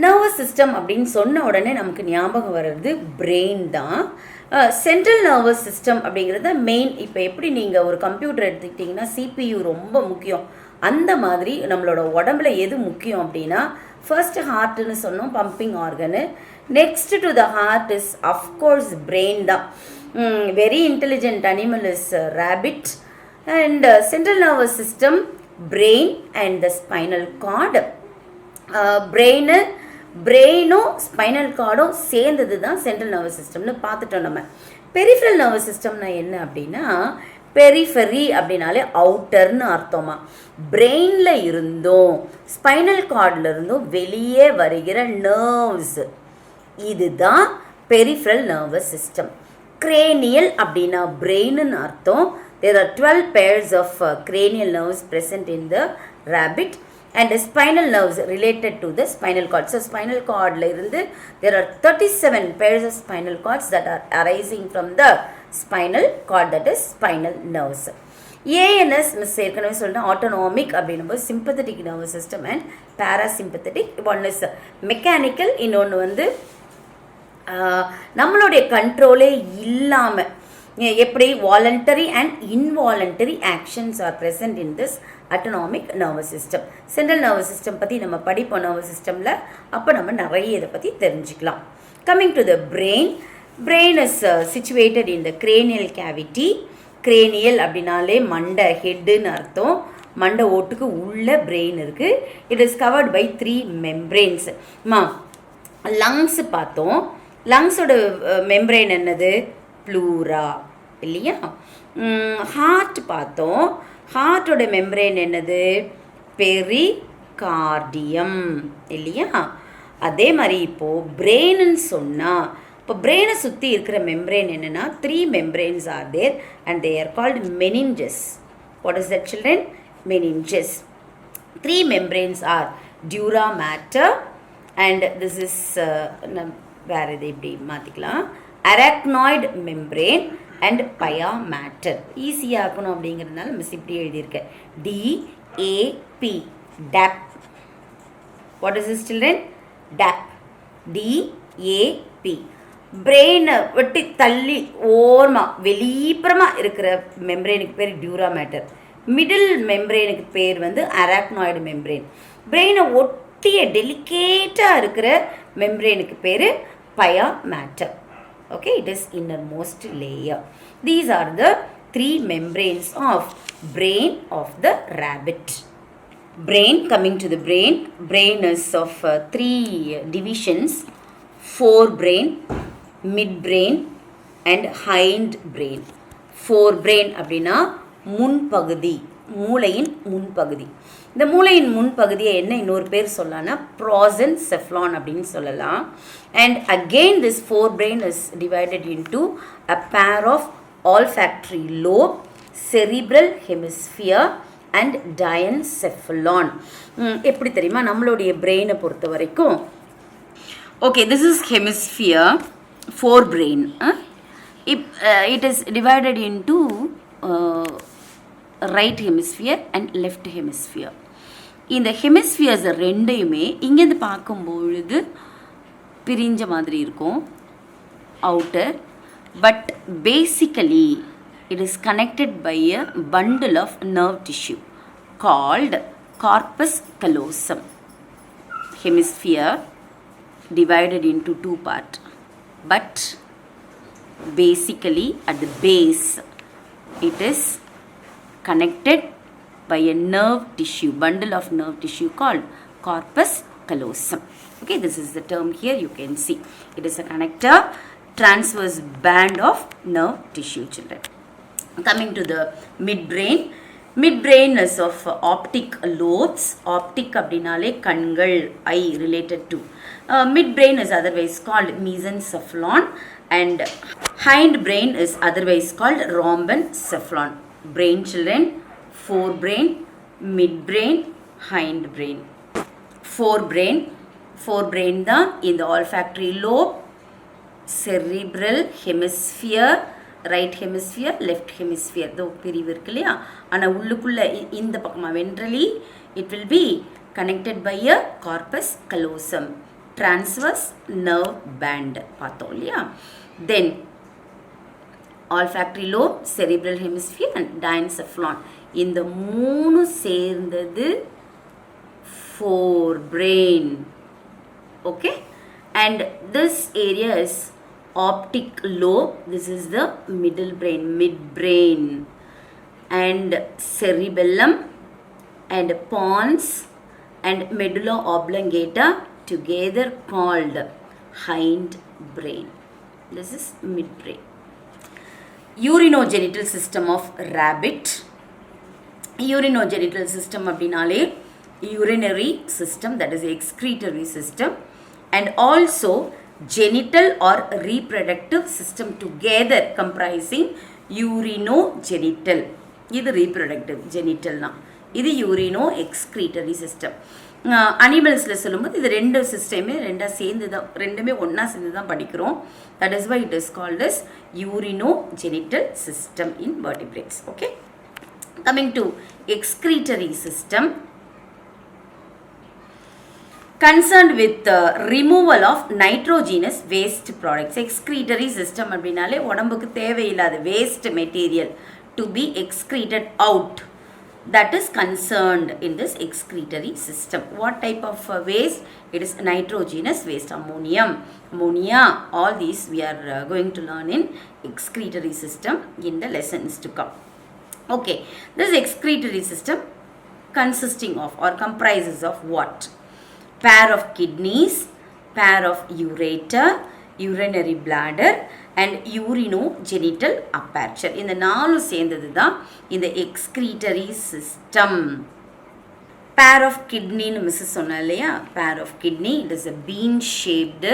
Nervous system அப்படின்னு சொன்ன உடனே நமக்கு ஞாபகம் வர்றது brain தான். Central nervous system அப்படிங்கிறது main. இப்போ எப்படி நீங்கள் ஒரு கம்ப்யூட்டர் எடுத்துக்கிட்டிங்கன்னா CPU ரொம்ப முக்கியம், அந்த மாதிரி நம்மளோட உடம்புல எது முக்கியம் அப்படின்னா ஃபர்ஸ்ட் ஹார்ட்னு சொன்னோம், பம்பிங் ஆர்கனு. Next to the heart is of course brain தான். Very intelligent animal is rabbit. And central nervous system, brain and the spinal cord. பிரெயினும் ஸ்பைனல் கார்டும் சேர்ந்தது தான் சென்ட்ரல் நர்வஸ் சிஸ்டம்னு பார்த்துட்டோம் நம்ம. பெரிஃபரல் நர்வஸ் சிஸ்டம்னா என்ன அப்படின்னா, பெரிஃபெரி அப்படின்னாலே அவுட்டர்னு அர்த்தமா. பிரெயினில் இருந்தும் ஸ்பைனல் கார்டில் இருந்தும் வெளியே வருகிற நர்வ்ஸ், இதுதான் பெரிஃபரல் நர்வஸ் சிஸ்டம். cranial அப்படின்னா பிரெயின்னு அர்த்தம். There are 12 pairs of cranial nerves present in the rabbit and the spinal nerves related to the spinal cord. So spinal cord la irundhu there are 37 pairs of spinal cords that are arising from the spinal cord, that is spinal nerves. ANS miss ஏற்கனவே சொல்லிட்டேன், autonomic அப்படின்னும்போது sympathetic nervous system and parasympathetic. One is mechanical, இன்னொன்று வந்து நம்மளுடைய கண்ட்ரோலே இல்லாமல் எப்படி voluntary and involuntary actions are present in this autonomic nervous system. Central nervous system பற்றி நம்ம படிப்போம் நர்வஸ் சிஸ்டமில், அப்போ நம்ம நிறைய இதை பற்றி தெரிஞ்சுக்கலாம். Coming to the brain. Brain is situated in the cranial cavity. Cranial அப்படின்னாலே மண்டை, ஹெட்டுன்னு அர்த்தம். மண்டை ஓட்டுக்கு உள்ள பிரெயின் இருக்குது. It is covered by 3 membranes. Lungs பார்த்தோம். லங்ஸோட மெம்பரெயின் என்னது? ப்ளூரா இல்லையா? ஹார்ட் பார்த்தோம். ஹார்ட்டோட மெம்பரெயின் என்னது? பெரிகார்டியம் இல்லையா? அதே மாதிரி இப்போது பிரெயின்னு சொன்னால், இப்போ பிரெயினை சுற்றி இருக்கிற மெம்பரெயின் என்னென்னா 3 மெம்பரெயின்ஸ் are there and they are called meninges. What is that children? Meninges. 3 மெம்பரெயின்ஸ் are dura mater and this is வேறு இது இப்படி மாற்றிக்கலாம், arachnoid membrane and pia mater. ஈஸியாக இருக்கணும் அப்படிங்கிறதுனால மிஸ் இப்படி எழுதியிருக்கேன், DAP, DAP. What is this children? DAP, DAP. பிரெயினை வெட்டி தள்ளி ஓரமாக வெளிப்புறமாக இருக்கிற மெம்பரெயினுக்கு பேர் டியூரா மேட்டர். மிடில் மெம்பரெயினுக்கு பேர் வந்து அரக்னாய்டு மெம்பரெயின். பிரெயினை ஒட்டிய டெலிகேட்டாக இருக்கிற மெம்பரெயினுக்கு பேர் பயா matter. Okay, it is innermost layer. These are the 3 membranes of brain of the rabbit. Brain, coming to the brain is of 3 divisions: forebrain, midbrain and hindbrain. forebrain அப்படின்னா முன்பகுதி, மூளையின் முன்பகுதி. இந்த மூளையின் முன்பகுதியை என்ன இன்னொரு பேர் சொல்லலாம்னா ப்ரோசென்செஃப்லான் அப்படின்னு சொல்லலாம். And again this forebrain is divided into a pair of olfactory lobe, cerebral hemisphere and diencephalon. எப்படி தெரியுமா நம்மளுடைய பிரெயினை பொறுத்த வரைக்கும்? Okay, this is hemisphere, forebrain. It is divided into right hemisphere and left hemisphere. இந்த ஹெமிஸ்பியர்ஸ் ரெண்டையுமே இங்கேருந்து பார்க்கும்பொழுது பிரிஞ்ச மாதிரி இருக்கும் outer, but basically it is connected by a bundle of nerve tissue called corpus callosum. Hemisphere divided into 2 parts, but basically at the base it is connected by a nerve tissue, bundle of nerve tissue called corpus callosum. Okay, this is the term here, you can see. It is a connector, transverse band of nerve tissue, children. Coming to the midbrain. Midbrain is of optic lobes. Optic அப்படினாலே கண்கள், eye related to. Midbrain is otherwise called mesencephalon and hindbrain is otherwise called rhombencephalon. Brain, children: forebrain, midbrain, hindbrain. forebrain தான் இந்த olfactory lobe, cerebral hemisphere, right hemisphere, left hemisphere. தோ பிரிவு இருக்கு இல்லையா? ஆனால் உள்ளுக்குள்ள இந்த பக்கமாக ventrally it will be connected by a corpus callosum, transverse nerve band பார்த்தோம் இல்லையா? Then olfactory lobe, cerebral hemisphere and diencephalon. இந்த 3 சேர்ந்தது forebrain. Okay, and this area is optic lobe. This is the middle brain, midbrain, and cerebellum and pons and medulla oblongata together called hindbrain. This is midbrain. Urinogenital system of rabbit. Urinogenital system அப்படினாலே urinary system, that is excretory system, and also genital or reproductive system together comprising urinogenital. இது reproductive, genitalனா இது urino excretory system. அனிமல்ஸில் சொல்லும்போது இது ரெண்டு சிஸ்டமே ரெண்டுமே ஒன்றா சேர்ந்து தான் படிக்கிறோம். That is why it is called as urinogenital system in vertebrates. Okay, coming to excretory system, concerned with removal of nitrogenous waste products. Excretory system அப்படினாலே உடம்புக்கு தேவையில்லாத waste material to be excreted out, that is concerned in this excretory system. What type of waste? It is nitrogenous waste, ammonia, all these we are going to learn in excretory system in the lessons to come. Okay, this excretory system consisting of or comprises of what? Pair of kidneys, pair of ureter, urinary bladder and urinogenital aperture. இந்த 4 சேர்ந்தது தான் இந்த excretory system. Pair of kidney னு miss சொன்னா இல்லையா? Pair of kidney, it is a bean shaped.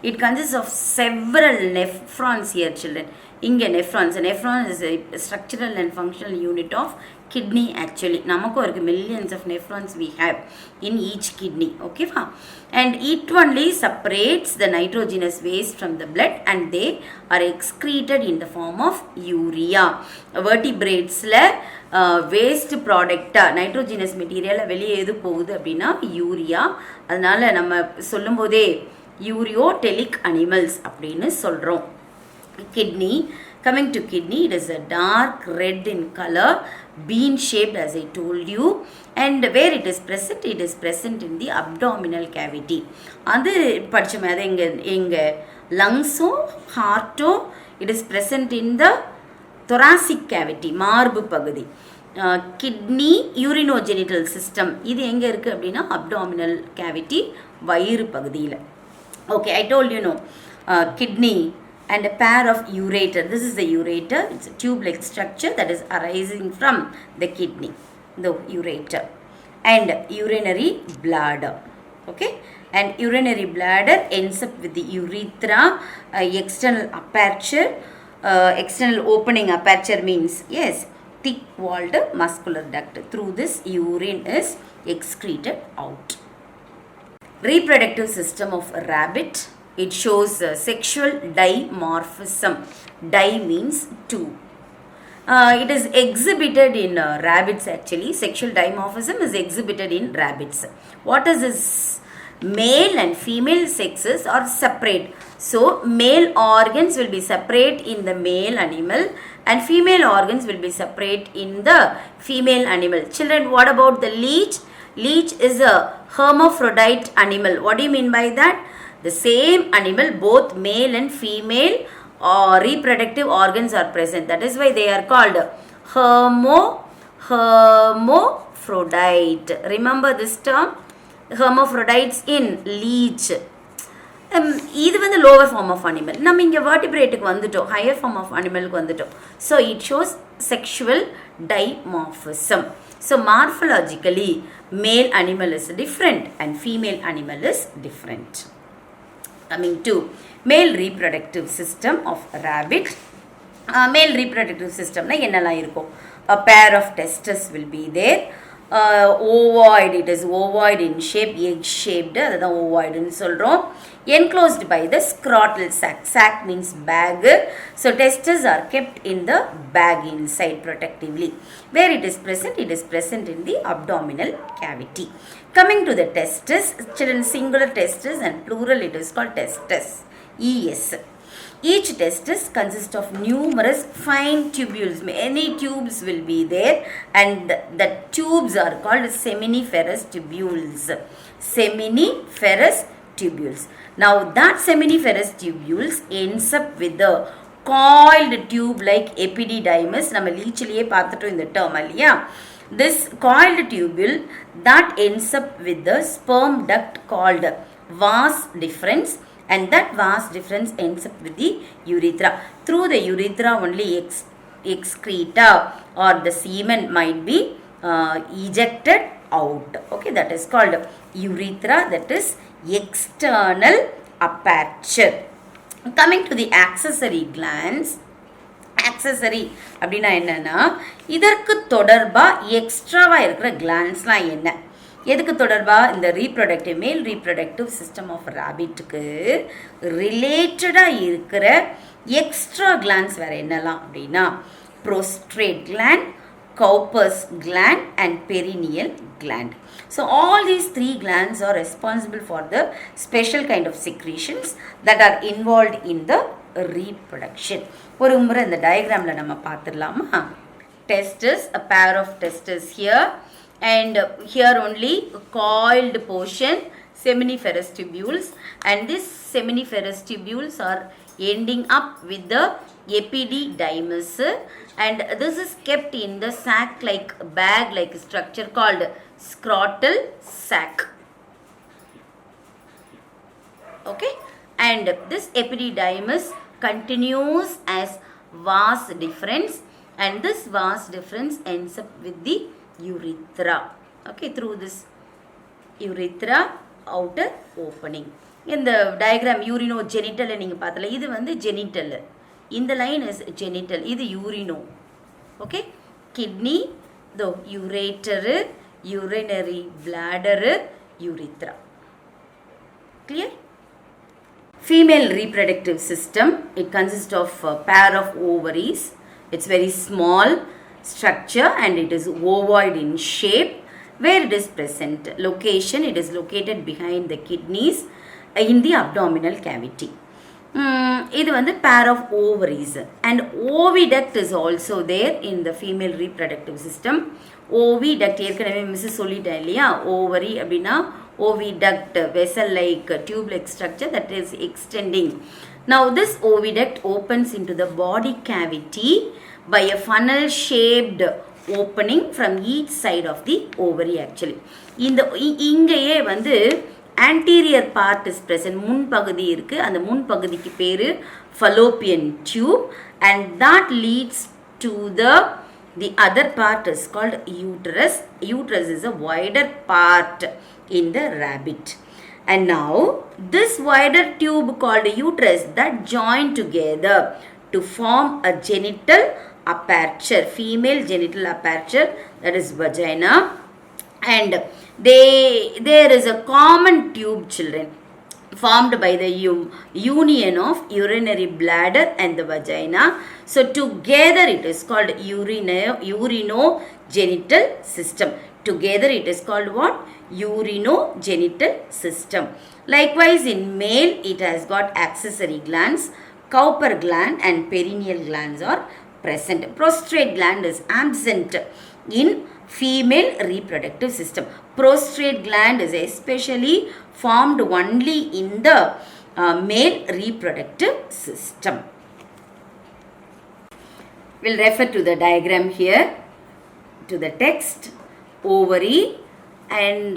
It consists of several nephrons here, children. இங்க nephrons. Nephron is a structural and functional unit of kidney actually. நமக்கு இருக்கு millions of nephrons we have in each kidney. Okay va? And it only separates the nitrogenous waste from the blood and they are excreted in the form of urea. Vertebrates ல waste product nitrogenous material வெளியே எது போகுது அப்படின்னா urea. அதனால நம்ம சொல்லும்போதே ureotelic animals அப்படின்னு சொல்றோம். Kidney, coming to kidney, it is a dark red in color, bean shaped as I told you, and where it is present in the abdominal cavity. அது படிச்சோமே, அது எங்க lungs, heart, it is present in the thoracic cavity, மார்பு பகுதி. Kidney, urinogenital system, இது எங்க இருக்கு அப்படின்னா abdominal cavity, வயிறு பகுதியில். Okay, I told you, kidney and a pair of ureter. This is the ureter. It's a tube-like structure that is arising from the kidney, the ureter. And urinary bladder. Okay, and urinary bladder ends up with the urethra, external aperture. External opening aperture means, yes, thick-walled muscular duct. Through this, urine is excreted out. Reproductive system of rabbit. It shows sexual dimorphism. Di means two. It is exhibited in rabbits actually. Sexual dimorphism is exhibited in rabbits. What is this? Male and female sexes are separate. So, male organs will be separate in the male animal and female organs will be separate in the female animal. Children, what about the leech? Leech is a hermaphrodite animal. What do you mean by that? The same animal, both male and female reproductive organs are present. That is why they are called hermaphrodite. Remember this term? Hermaphrodites in leech. இது வந்து lower form of animal. நம்ம இங்கே vertebrateக்கு வந்துட்டோம், higher form of animalக்கு வந்துட்டோம். So it shows sexual dimorphism. So morphologically, male animal is different and female animal is different. Coming to male reproductive system of rabbit. Male reproductive system na என்னெல்லாம் இருக்கும்? A pair of testes will be there. Ovoid, it is ovoid in shape, egg shaped, அதுதான் ovoid ன்னு சொல்றோம். Enclosed by the scrotal sac. Sac means bag. So testes are kept in the bag inside protectively. Where it is present? It is present in the abdominal cavity. Coming to the testes, children, singular testes and plural it is called testes. ES. Each testis consists of numerous fine tubules. Many tubes will be there and the tubes are called seminiferous tubules. Seminiferous tubules. Now that seminiferous tubules ends up with the coiled tube like epididymis. நம்ம லீச்சிலேயே பார்த்துட்டோம் இந்த term இல்லையா? This coiled tubule that ends up with the sperm duct called vas deferens. And that vas deferens ends up with the urethra. Through the urethra only excreta or the semen might be ejected out. Okay, that is called urethra, that is external aperture. Coming to the accessory glands. Accessory அப்படின்னா என்னன்னா, இதற்கு தொடர்பா எக்ஸ்ட்ராவா இருக்கிற கிளான்ஸ்லாம் என்ன? எதுக்கு தொடர்பா? இந்த ரீப்ரொடக்டிவ் மேல் ரீப்ரொடக்டிவ் சிஸ்டம் ஆஃப் ராபிட்டுக்கு ரிலேட்டடாக இருக்கிற எக்ஸ்ட்ரா கிளான்ஸ் வேறு என்னலாம் அப்படின்னா, prostate gland, cowper's gland and perineal gland. So all these three glands are responsible for the special kind of secretions that are involved in the reproduction. ஒரு முறை இந்த டயக்ராமில் நம்ம பார்த்துடலாமா? Testes, a pair of testes here. And here only coiled portion, seminiferous tubules, and these seminiferous tubules are ending up with the epididymis, and this is kept in the sac like bag like structure called scrotal sac. Okay, and this epididymis continues as vas deferens, and this vas deferens ends up with the urethra. Okay, through this urethra outer opening. In the diagram urinogenital நீங்க பார்த்தல, இது வந்து genital, இந்த line is genital, இது urino. Okay, kidney, the ureter, urinary bladder, urethra. Clear? Female reproductive system, it consists of a pair of ovaries. It's very small structure and it is ovoid in shape. Where it is present? Location, it is located behind the kidneys in the abdominal cavity. இது வந்து pair of ovaries and oviduct is also there in the female reproductive system. Oviduct ஏற்கனவே miss சொல்லிட்டேன் இல்லையா? ovary அப்படின்னா oviduct, vessel-like, tube-like structure that is extending. Now this oviduct opens into the body cavity by a funnel-shaped opening from each side of the ovary actually. இங்கேயே வந்து anterior part is present, முன்பகுதி இருக்கு, அந்த முன்பகுதிக்கு பேரு fallopian tube, and that leads to the other part is called uterus. Uterus is a wider part in the rabbit. And now this wider tube called uterus that join together to form a genital aperture, female genital aperture, that is vagina. And there is a common tube, children, formed by the union of urinary bladder and the vagina. So together it is called urinogenital system. Together it is called what? Urinogenital system. Likewise in male it has got accessory glands, Cowper gland and perineal glands are present. Prostrate gland is absent in female reproductive system. Prostrate gland is especially formed only in the male reproductive system. We'll refer to the diagram here, to the text. Ovary, and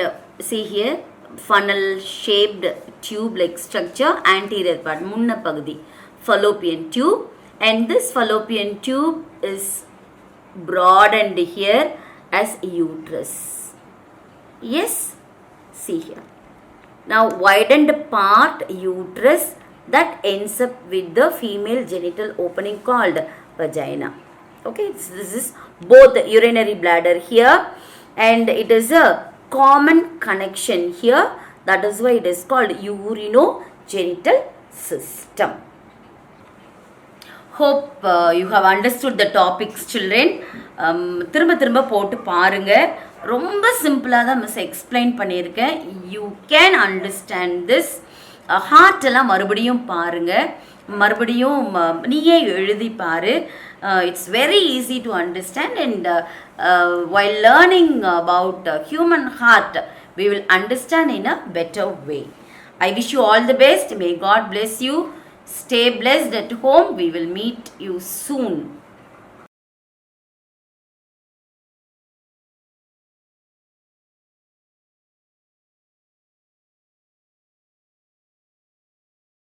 see here, funnel shaped tube like structure, anterior part, munna pagudi, fallopian tube, and this fallopian tube is broadened here as uterus. Yes, see here. Now widened part uterus that ends up with the female genital opening called vagina. Okay, this is both urinary bladder here, and it is a common connection here. That is why it is called urinogenital system. Hope you have understood the topics, children. திரும்ப திரும்ப போட்டு பாருங்க. ரொம்ப சிம்பிளாக தான் miss explain பண்ணியிருக்கேன். You can understand this. Heart எல்லாம் மறுபடியும் பாருங்க, மறுபடியும் நீயே எழுதி பாரு. It's very easy to understand, and while learning about human heart, we will understand in a better way. I wish you all the best. May God bless you. Stay blessed at home. We will meet you soon.